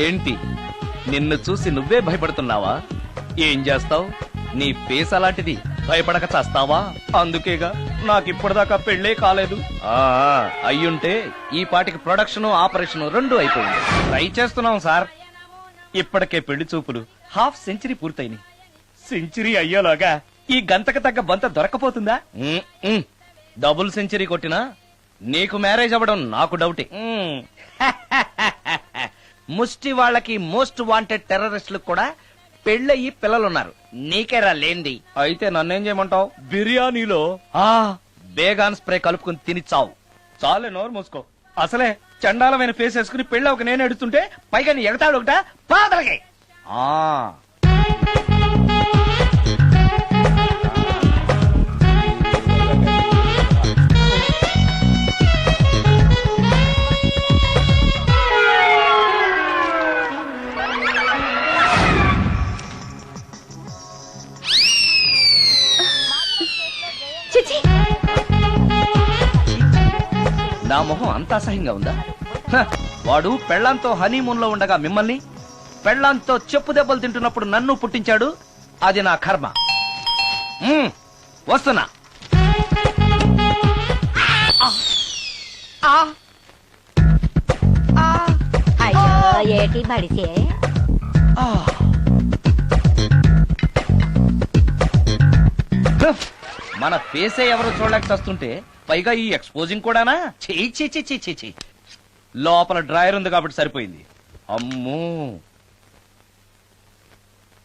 ఏంటి నిన్ను చూసి నువ్వే భయపడుతున్నావా? ఏం చేస్తావ్? నీ ఫేస్ అలాంటిది, భయపడక చేస్తావా? అందుకేగా నాకిప్పటిదాకా పెళ్లే కాలేదు. అయ్యుంటే ఈ పాటికి ప్రొడక్షన్ ఆపరేషన్ రెండు అయిపోయింది. ట్రై చేస్తున్నాం సార్. ఇప్పటికే పెళ్లి చూపులు హాఫ్ సెంచరీ పూర్తయినాయి. సెంచరీ అయ్యేలాగా ఈ గంతకు తగ్గ బంత దొరకపోతుందా? డబుల్ సెంచరీ కొట్టినా నీకు మ్యారేజ్ అవ్వడం నాకు డౌటే. ముష్టి వాళ్ళకి మోస్ట్ వాంటెడ్ టెర్రరిస్టులకు కూడా పెళ్ళయి పిల్లలున్నారు. నీకేరా లేంది. అయితే నన్నేం చేయమంటావు? బిర్యానీలో బేగాన్ స్ప్రే కలుపుకుని తిని చావు. చాలే, నోరు మూసుకో. అసలే చండాలమైన ఫేస్ వేసుకుని పెళ్ళి ఒక నేను ఎడుతుంటే పైగా నీ ఎగతాడు ఒకట పాదలకి. నా మొహం అంత అసహ్యంగా ఉందా? వాడు పెళ్లాంతో హనీమూన్ లో ఉండగా మిమ్మల్ని, పెళ్లాంతో చెప్పు దెబ్బలు తింటున్నప్పుడు నన్ను పుట్టించాడు. అది నా కర్మ. వస్తున్నా. ఏటి బడిసే మన ఫేసే ఎవరో చూడలేక చస్తుంటే పైగా ఈ ఎక్స్పోజింగ్ కూడానా? చీ. లోపల డ్రాయర్ ఉంది కాబట్టి సరిపోయింది. అమ్మో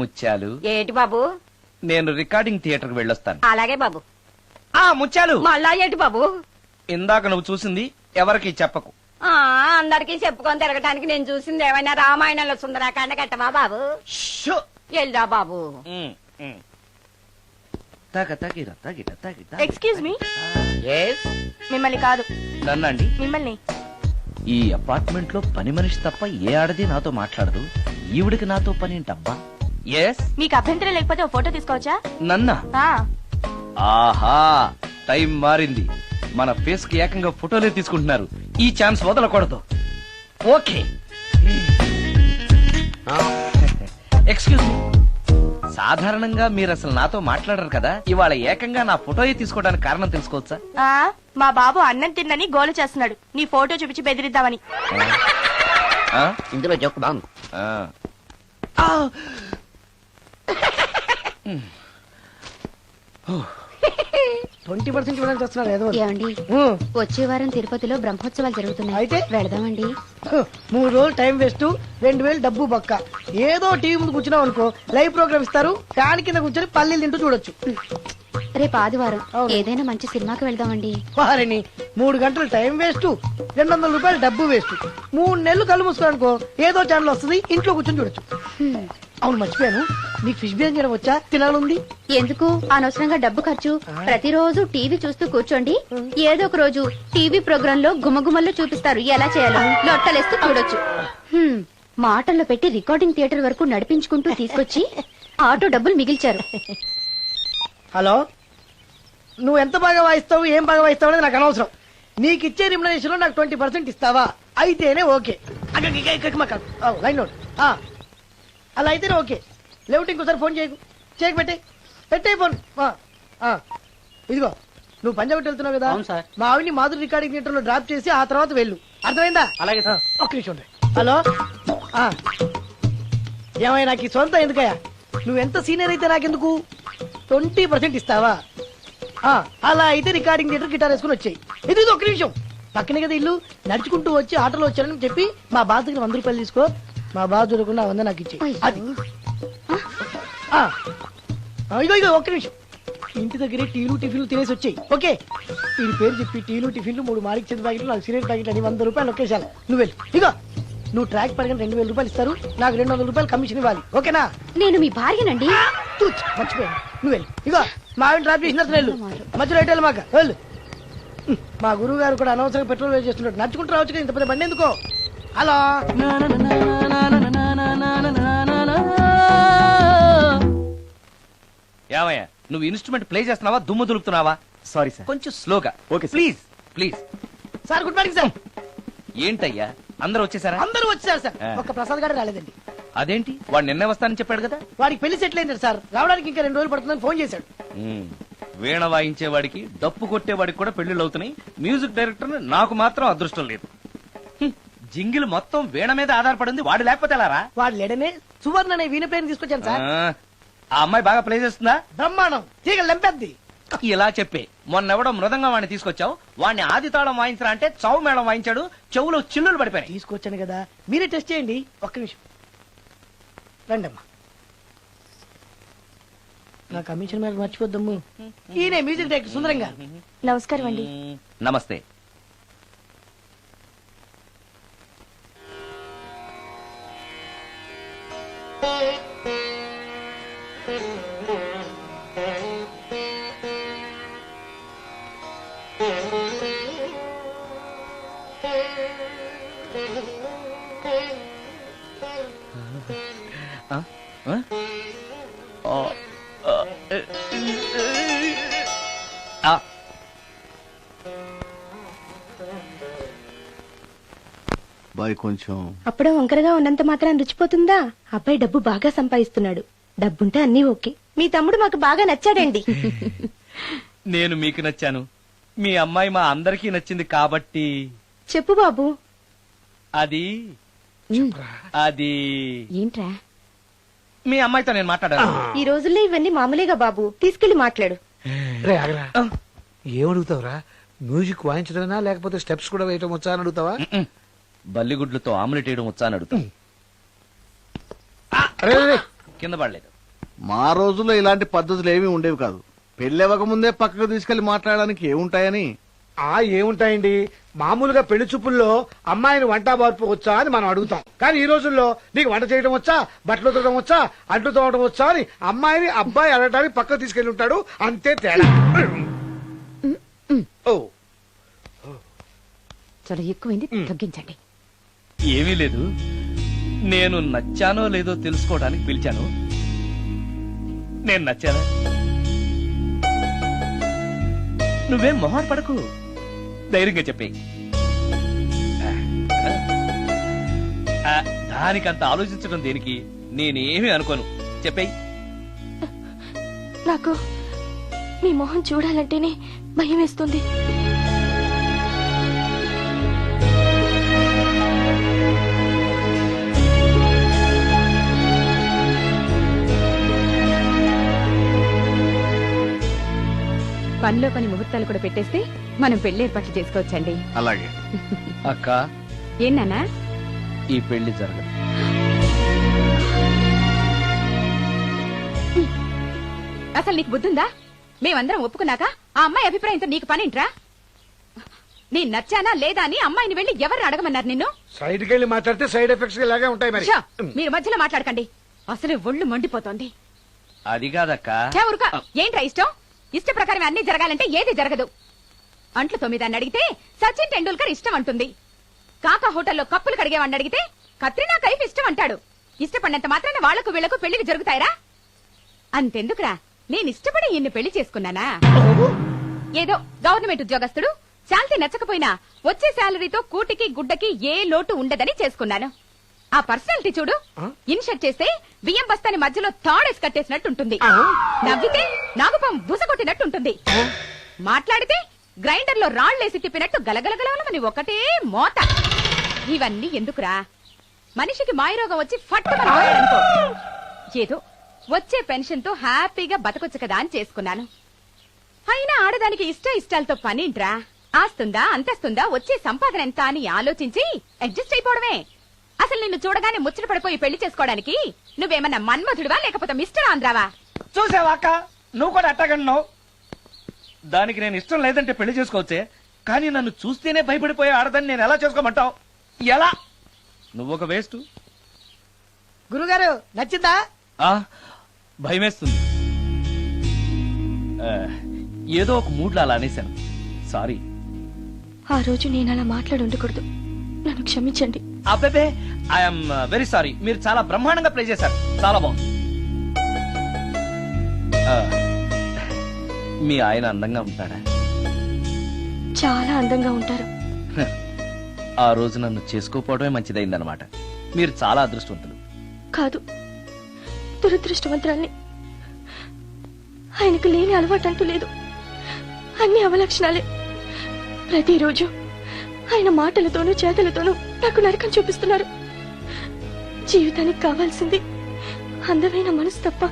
ముత్యాలు. ఏటి బాబు? నేను రికార్డింగ్ థియేటర్ కి వెళ్ళొస్తాను. అలాగే బాబు. ముత్యాలు, మళ్ళా ఏటి బాబు? ఇందాక నువ్వు చూసింది ఎవరికి చెప్పకు. అందరికి చెప్పుకొని తిరగటానికి నేను చూసింది ఏమైనా రామాయణంలో సుందరాకాండ కట్టవా బాబు? వెళ్దా బాబు. Excuse me. మిమ్మల్ని కాదు. నన్నండి? మిమ్మల్ని. ఈ అపార్ట్మెంట్ లో పని మనిషి తప్ప ఏ ఆడది నాతో మాట్లాడదు. ఈవిడికి నాతో పని ఏంటబ్బా? ఎస్. మీకు అభ్యంతరం లేకపోతే ఓ ఫోటో తీసుకోవచ్చా? నన్నా? ఆహా, టైం మారింది. మన ఫేస్ కి ఏకంగా ఫోటోలే తీసుకుంటున్నారు. ఈ ఛాన్స్ వదలకూడదు. ఓకే. Excuse me. సాధారణంగా మీరు అసలు నాతో మాట్లాడరు కదా. ఇవాళ ఏకంగా నా ఫోటోయే తీసుకోవడానికి కారణం తెలుసుకోవచ్చా? మా బాబు అన్నం తిన్నని గోలు చేస్తున్నాడు. నీ ఫోటో చూపించి బెదిరిద్దామని. ఇందులో జోక్ బాగుంది. 20% ఇవ్వడానికి వస్తున్నారు. ఏమండి, వచ్చే వారం తిరుపతిలో బ్రహ్మోత్సవాలు జరుగుతున్నాయి. అయితే వెళదామండి. 3 రోజులు టైం వేస్ట్, 2000 డబ్బు బక్క. ఏదో టీవీ ముందు కూర్చున్నావు అనుకో, లైవ్ ప్రోగ్రామ్ ఇస్తారు. ఫ్యాన్ కింద కూర్చొని పల్లీలు తింటూ చూడొచ్చు. రేపు ఆదివారం ఏదైనా మంచి సినిమాకి వెళ్దామండి. వారిని 3 గంటలు టైం వేస్ట్, 200 రూపాయలు డబ్బు వేస్ట్. 3 నెలలు కళ్ళు మూసుకో అనుకో, ఏదో ఛానల్ వస్తుంది, ఇంట్లో కూర్చొని చూడొచ్చు. అవును, మర్చిపోయాను, నీకు ఫిష్ బిర్యానీ చేయడం వచ్చా? తినాలుంది. ఎందుకు అనవసరంగా డబ్బు ఖర్చు? ప్రతిరోజు టీవీ చూస్తూ కూర్చోండి. ఏదో ఒక రోజు టీవీ ప్రోగ్రామ్ లో గుమగుమల్లో చూపిస్తారు ఎలా చేయాలో. లొట్టలేస్తూ చూడొచ్చు. మాటల్లో పెట్టి రికార్డింగ్ థియేటర్ వరకు నడిపించుకుంటూ తీసుకొచ్చి ఆటో డబ్బులు మిగిల్చారు. హలో, నువ్వు ఎంత బాగా వాయిస్తావు, ఏం బాగా వాయిస్తావు అనేది నాకు అనవసరం. నీకు ఇచ్చే రిమ్యునరేషన్ లో నాకు 20% ఇస్తావా? అయితేనే ఓకే. Line note. అలా అయితేనే ఓకే. లేవుటి ఇంకోసారి ఫోన్ చేయకు పెట్టే ఫోన్. ఇదిగో, నువ్వు పంజాబ్ వెళ్తున్నావు కదా, మా ఆవిని మాధురి రికార్డింగ్ థియేటర్ లో డ్రాప్ చేసి ఆ తర్వాత వెళ్ళు. అర్థమైందా? అలాగే. ఒక్క నిమిషం. హలో, ఏమయ్య, నాకు ఈ సొంత ఎందుకయ్యా? నువ్వెంత సీనియర్ అయితే నాకెందుకు? 20% ఇస్తావా? అలా అయితే రికార్డింగ్ థియేటర్ గిటార్ వేసుకుని వచ్చాయి. ఇది ఒక్క నిమిషం. పక్కనే కదా ఇల్లు, నడుచుకుంటూ వచ్చి ఆటోలో వచ్చానని చెప్పి మా బాస్ దగ్గర 100 రూపాయలు తీసుకో. మా బాస్ దొరకకుండా 100 నాకు ఇచ్చే. అది ఇగో ఒక్క నిమిషం. ఇంటి దగ్గరే టీలు టిఫిన్లు తినేసి వచ్చాయి. ఓకే, వీడి పేరు చెప్పి టీలు టిఫిన్లు 3 మారికి చెంది ప్యాకెట్లు, 4 సిగరెట్ ప్యాకెట్లు అని 100 రూపాయలు ఒకేసారి. నువ్వు వెళ్ళు. ఇగో, నువ్వు ట్రాక్ పడిన 2000 రూపాయలు ఇస్తారు, నాకు 200 రూపాయలు కమిషన్ ఇవ్వాలి. ఓకేనా? నేను మీ భార్యనండి. మర్చిపోయాను. నువ్వు వెళ్ళు. ఇగో, మా ఆవిడ డ్రాప్ చేసిన వెళ్ళు. మధ్యలో ఎటు మాక వెళ్ళు. మా గురువు గారు కూడా అనవసరంగా పెట్రోల్ వేస్ట్ చేస్తున్నాడు. నడుచుకుంటూ రావచ్చు కదా, ఇంత పెద్ద బండి ఎందుకో. హలో, ఏమయ్యా, నువ్వు ఇన్స్ట్రుమెంట్ ప్లే చేస్తున్నావా, దుమ్ము దులుపుతున్నావా? సారీ సార్, కొంచెం స్లోగా. Okay please. Sir, good morning sir. ఏంటయ్యా, అందరూ వచ్చేసారా? అందరూ వచ్చారు సార్, ఆ. ఒక్క ప్రసాద్ గారు రాలేదండి. అదేంటి వాడు నిన్నే వస్తానని చెప్పాడు కదా. వాడికి పెళ్లి సెటిల్ అయింది సార్, రావడానికి ఇంకా 2 రోజులు పడుతుందని ఫోన్ చేశాడు. వీణ వాయించేవాడికి డప్పు కొట్టేవాడికి కూడా పెళ్లిళ్ళు అవుతున్నాయి. మ్యూజిక్ డైరెక్టర్ నాకు మాత్రం అదృష్టం లేదు. జింగిల్ మొత్తం వీణ మీద ఆధారపడింది, వాడు లేకపోతే ఎలారా? వాడు లేడనే సువర్ణ అనే వీణ ప్లేయర్ తీసుకొచ్చాను సార్. ఆ అమ్మాయి బాగా ప్లే చేస్తుందా? బ్రహ్మాండం, తీగ లెంపెద్ది. ఇలా చెప్పే మొన్నెవడో మృదంగం వాడిని తీసుకొచ్చావు, వాడిని ఆది తాళం వాయించరా అంటే చౌ మేళం వాయించాడు, చెవులో చిల్లులు పడిపోయాయి. తీసుకొచ్చాను కదా, మీరే టెస్ట్ చేయండి. ఒక్క నిమిషం రండమ్మా. నా కమిషన్ మీద మర్చిపోద్దమ్ము. ఈయనే మ్యూజిక్ డైరెక్టర్ సుందరం గారు. నమస్కారం అండి. నమస్తే. బాయ్ కొంచెం అప్పుడే వంకరగా ఉన్నంత మాత్రం రుచిపోతుందా? అబ్బాయి డబ్బు బాగా సంపాదిస్తున్నాడు, డబ్బుంటే అన్నీ ఓకే. మీ తమ్ముడు మాకు బాగా నచ్చాడండి. నేను మీకు నచ్చాను, మీ అమ్మాయి మా అందరికీ నచ్చింది కాబట్టి. చెప్పు బాబు. అది అది ఏంట్రా? మీ అమ్మాయితో నేను మాట్లాడాను. ఈ రోజుల్లో ఇవన్నీ మామూలుగా బాబు, తీసుకెళ్లి మాట్లాడు. రే ఆగరా, ఏమడుగుతావురా? మ్యూజిక్ వాయించడమేనా లేకపోతే స్టెప్స్ కూడా వేయటం వచ్చా అని అడుగుతావా? బల్లిగుడ్లతో ఆమ్లెట్ వేయడం వచ్చా అని అడుగుతా. అరే రే, రే. కింద పడలేదు. మా రోజుల్లో ఇలాంటి పద్ధతులు ఏమీ ఉండేవి కాదు. పెళ్ళెవక ముందే పక్కకు తీసుకెళ్లి మాట్లాడడానికి ఏముంటాయని. ఏముంటాయండి, మామూలుగా పెళ్లి చూపుల్లో అమ్మాయిని వంట బార్పు వచ్చా అని మనం అడుగుతాం. కానీ ఈ రోజుల్లో నీకు వంట చేయడం వచ్చా, బట్టలు ఉతకడం వచ్చా, అంట్లు తోవడం వచ్చా అని అమ్మాయిని అబ్బాయి అడగడానికి పక్కకు తీసుకెళ్లి ఉంటాడు, అంతే తేడా. ఓ చాలా ఎక్కువైంది, తగ్గించండి. ఏమీ లేదు, నేను నచ్చానో లేదో తెలుసుకోవడానికి పిలిచాను. నేను నచ్చానా? నువ్వేం మొహాన్ పడకు, ధైర్యంగా చెప్పే. దానికంత ఆలోచించడం దేనికి? నేనేమీ అనుకోను, చెప్పేయి. నాకు మీ మొహం చూడాలంటేనే భయం వేస్తుంది. పనిలో పని ముహూర్తాలు కూడా పెట్టేస్తే మనం పెళ్లి ఏర్పాట్లు చేసుకోవచ్చండి. అలాగే అక్క, ఏనానా? ఈ పెళ్లి జరగదు. అసలు నీకు బుద్ధుందా? మేమందరం ఒప్పుకున్నాక ఆ అమ్మాయి అభిప్రాయంతో నీకు పనింట్రా? నీ నచ్చానా లేదా అని అమ్మాయిని వెళ్ళి ఎవరు అడగమన్నారు నిన్ను? సైడ్కి వెళ్ళి మాట్లాడితే సైడ్ ఎఫెక్ట్స్ ఇలాగే ఉంటాయి మరి. ఛ! మీరు మధ్యలో మాట్లాడకండి, అసలు ఒళ్ళు మండిపోతోంది. అది కాదక్క. ఛ, ఊరుకో. ఏంట్రా ఇష్టం? ఇష్ట ప్రకారం అన్ని జరగాలంటే ఏది జరగదు. అంట్లు తొమ్మిదాన్ని అడిగితే సచిన్ టెండూల్కర్ ఇష్టం అంటుంది. కాకా హోటల్లో కప్పులు కడిగేవాడిని అడిగితే కత్రినా కైఫ్ ఇష్టం అంటాడు. ఇష్టపడినంత మాత్రాన వాళ్లకు వీళ్లకు పెళ్లికి జరుగుతాయరా? అంతెందుకురా, నేను ఇష్టపడి ఇన్ని పెళ్లి చేసుకున్నానా? ఏదో గవర్నమెంట్ ఉద్యోగస్తుడు, శాలరీ నచ్చకపోయినా వచ్చే శాలరీతో కూటికి గుడ్డకి ఏ లోటు ఉండదని చేసుకున్నాను. ఆ పర్సనాలిటీ చూడు, ఇన్షర్ట్ చేస్తే బియ్యం బస్తాని మధ్యలో తాడేసి కట్టేసినట్టుంటుంది. నవ్వితే నాగుపం బుసకొట్టినట్టుంటుంది. మాట్లాడితే గ్రైండర్ లో రాళ్లేసి తిప్పినట్టు గలగలగలమని ఒకటే మోత. ఇవన్నీ ఎందుకురా? మనిషికి మాయరోగం వచ్చి ఫట్టుమని పోయాడనుకో, ఏదో వచ్చే పెన్షన్ తో హ్యాపీగా బతకొచ్చు కదా అని చేసుకున్నాను. అయినా ఆడదానికి ఇష్టాలతో పనింట్రా? ఆస్తుందా, అంతస్తుందా, వచ్చే సంపాదన ఎంత అని ఆలోచించి అడ్జస్ట్ అయిపోవడమే. అసలు నిన్ను చూడగానే ముచ్చట పడిపోయి పెళ్లి చేసుకోవడానికి నువ్వేమన్నా మన్మధుడివా లేకపోతే మిస్టర్ ఆంధ్రావా? చూసావా అక్క, నువ్వు కూడా అట్టగన్నావు. దానికి నేను ఇష్టం లేదంటే పెళ్లి చేసుకోవచ్చే, కానీ నన్ను చూస్తేనే భయపడిపోయే ఆడదని నేను ఎలా చేసుకోమంటావు? ఎలా? నువ్వు ఒక వేస్ట్. గురుగారు నచ్చిందా? భయమేస్తుంది. ఏదో ఒక మూడ్లో అలా అనేశాను, సారీ. ఆ రోజు నేను అలా మాట్లాడి ఉండకూడదు, నన్ను క్షమించండి. అబ్బే, ఐఎమ్ వెరీ సారీ. మీరు చాలా బ్రహ్మాండంగా ప్లే చేశారు, చాలా బాగుంది. మీ ఆయన అందంగా ఉంటాడా? చాలా అందంగా ఉంటారు. ఆ రోజు నన్ను చేసుకోపోవడమే మంచిదైందనమాట. మీరు చాలా అదృష్టవంతులు. కాదు, దురదృష్టవంతురాల్ని. ఆయనకు లేని అలవాటు అంటూ లేదు. అన్ని అవలక్షణాలే. ప్రతిరోజు ఆయన మాటలతోనూ చేతలతోనూ నాకు నరకం చూపిస్తున్నారు. జీవితానికి కావాల్సింది అందమైన మనసు తప్ప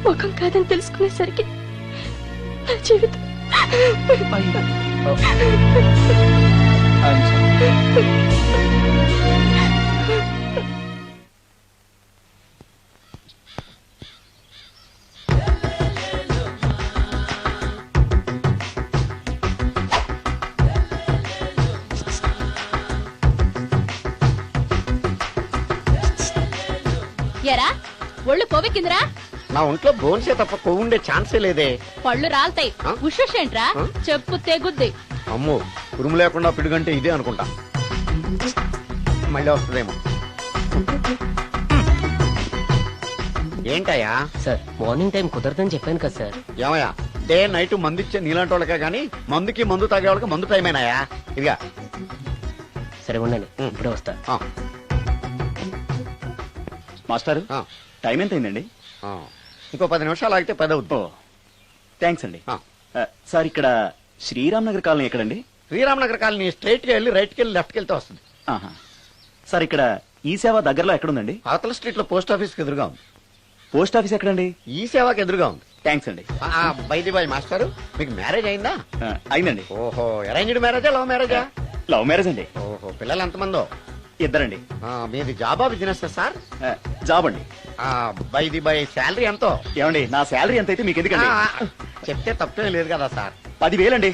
ముఖం కాదని తెలుసుకునేసరికి నా జీవితం ఎరా ఒళ్ళు కొవ్వెక్కిందిరా? నా ఒంట్లో బోన్సే తప్ప కొవ్వు ఉండే ఛాన్సే లేదే. పళ్ళు రాల్తాయి. ఆ? ఉషేంట్రా? ఆ? చెప్పు తెగుద్ది. అమ్మో, ఉరుము లేకుండా పిడుగంటే ఇదే అనుకుంటా. మళ్ళీ వస్తుందేమో. ఏంటయ్యా? సార్ మార్నింగ్ టైం కుదరదని చెప్పాను కదా సార్. ఏమయ్యా, డే నైట్ మందు ఇచ్చే నీలాంటి వాళ్ళకే గానీ మందుకి మందు తాగే వాళ్ళకి మందు టైమేనాయా? ఇదిగా. సరే ఉండండి, ఇప్పుడే వస్తా. ఆ, మాస్టారు, ఆ, టైం ఎంత అయిందండి? ఆ. ఇంకో 10 నిమిషాలు ఆగితే 10 అవుతుంది. థ్యాంక్స్ అండి. ఆ. సార్, ఇక్కడ శ్రీరామ్ నగర్ కాలనీ ఎక్కడండి? శ్రీరామ్ నగర్ కాలనీ స్ట్రైట్ గా వెళ్ళి రైట్ కి వెళ్ళి లెఫ్ట్ కి వెళ్తే వస్తుంది. సార్, ఇక్కడ ఈ సేవ దగ్గరలో ఎక్కడుందండి? అవతల స్ట్రీట్ లో పోస్ట్ ఆఫీస్ కి ఎదురుగా ఉంది. పోస్ట్ ఆఫీస్ ఎక్కడండి? ఈ సేవకి ఎదురుగా ఉంది. థ్యాంక్స్ అండి. బైది బాయ్ మాస్టారు, మీకు మ్యారేజ్ అయిందా? అయిందండి. ఓహో, అరేంజ్డ్ మ్యారేజా లవ్ మ్యారేజా? లవ్ మ్యారేజ్ అండి. ఓహో, పిల్లలు ఎంతమందో? ఇద్దరండి. మీది జాబా బిజినెస్ సార్? జాబ్ అండి. బైది బై శాలరీ ఎంతో? ఏమండి, నా శాలరీ ఎంత అయితే మీకు ఎందుకండి? చెప్తే తప్పేం లేదు కదా సార్. 10,000 అండి.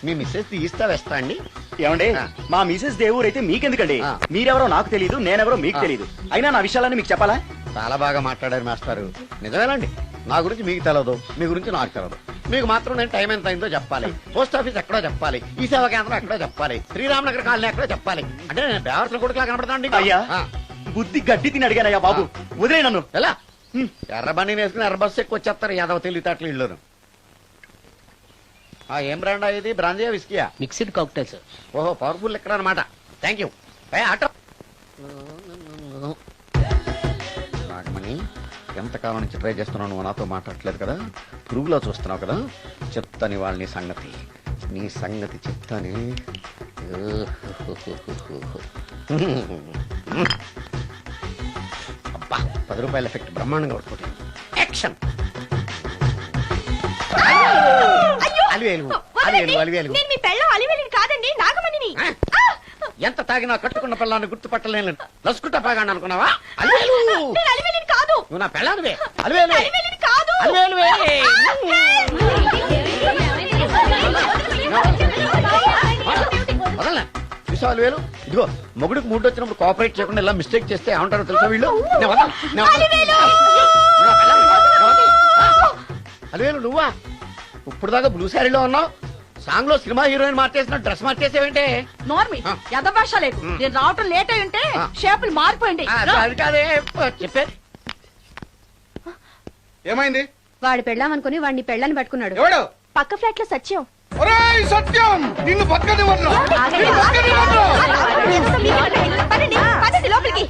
మీ మిస్సెస్ తీస్తా వేస్తా అండి. ఏమండి, మా మిసెస్ దేవూర్ అయితే మీకెందుకండి? మీరెవరో నాకు తెలియదు, నేనెవరో మీకు తెలియదు. అయినా నా విషయాలని మీకు చెప్పాలా? చాలా బాగా మాట్లాడారు మాస్టారు. నిజమేనండి, నా గురించి మీకు తెలదు, మీ గురించి నాకు తెలదు. మీకు మాత్రం నేను టైం ఎంత అయిందో చెప్పాలి, పోస్ట్ ఆఫీస్ ఎక్కడో చెప్పాలి, ఈ సేవా కేంద్రం ఎక్కడో చెప్పాలి, శ్రీరామ్ నగర్ కాలనీ ఎక్కడో చెప్పాలి. అంటే నేను బేవర్సన కొడుకులా కనపడతాండి. అయ్యా, బుద్ధి గడ్డి తిని అడిగానయ్యా బాబు, వదిలే నన్ను. ఎలా ఎర్ర బండి వేసుకుని ఎర్ర బస్సు ఎక్కువ వచ్చేస్తారు యాదవ తెలివితేటలు ఇళ్ళను. ఏం బ్రాండా ఇది? బ్రాంజియా విస్కియా? Mixed cocktail sir. ఓహో, పవర్ఫుల్ ఎక్కడ అనమాట. Thank you. ఆటో నాగమణి, ఎంతకాలం నుంచి ట్రై చేస్తున్నావు, నువ్వు నాతో మాట్లాడట్లేదు కదా, పురుగులో చూస్తున్నావు కదా, చెప్తాని వాళ్ళని సంగతి, నీ సంగతి చెప్తాని. అబ్బా, 10 రూపాయల ఎఫెక్ట్ బ్రహ్మాండంగా కొట్టుకుంటే యాక్షన్. అలివేలు అలివేలు అలివేలు. కాదండి, నాగమణిని. ఎంత తాగినా కట్టుకున్న పిల్లాన్ని గుర్తుపట్టలేను, లసుకుంటా పాగాను అనుకున్నావా? అలివేలు కాదు, నువ్వు నా పిల్లానివే. అలివేలు కాదు. అలివేలువే. వదలనా? చూసావా అలివేలు? ఇదిగో, మొగుడికి మూడు వచ్చినప్పుడు కోఆపరేట్ చేయకుండా ఇలా మిస్టేక్ చేస్తే ఏమంటారో తెలుసా వీళ్ళు? అలివేలు నువ్వా? ఇప్పుడు దాకా బ్లూ శారీలో ఉన్నావు, సాంగ్ లో సినిమా హీరోయిన్ మార్చేసిన డ్రెస్ మార్చేసేవేంటే? నార్మి యథభాష లేదు. నేను రావటం లేట్ అయి ఉంటే షేపులు మారిపోయింది. అది కాదే చెప్పే. ఏమైంది? వాడు పెళ్ళామనుకుని వాడిని పెళ్ళని పట్టుకున్నాడు. ఎవడు? పక్క ఫ్లాట్ లో సత్యం. ఒరేయ్ సత్యం, నిన్ను పక్కనివ్వను. పదండి, పదండి లోపలికి.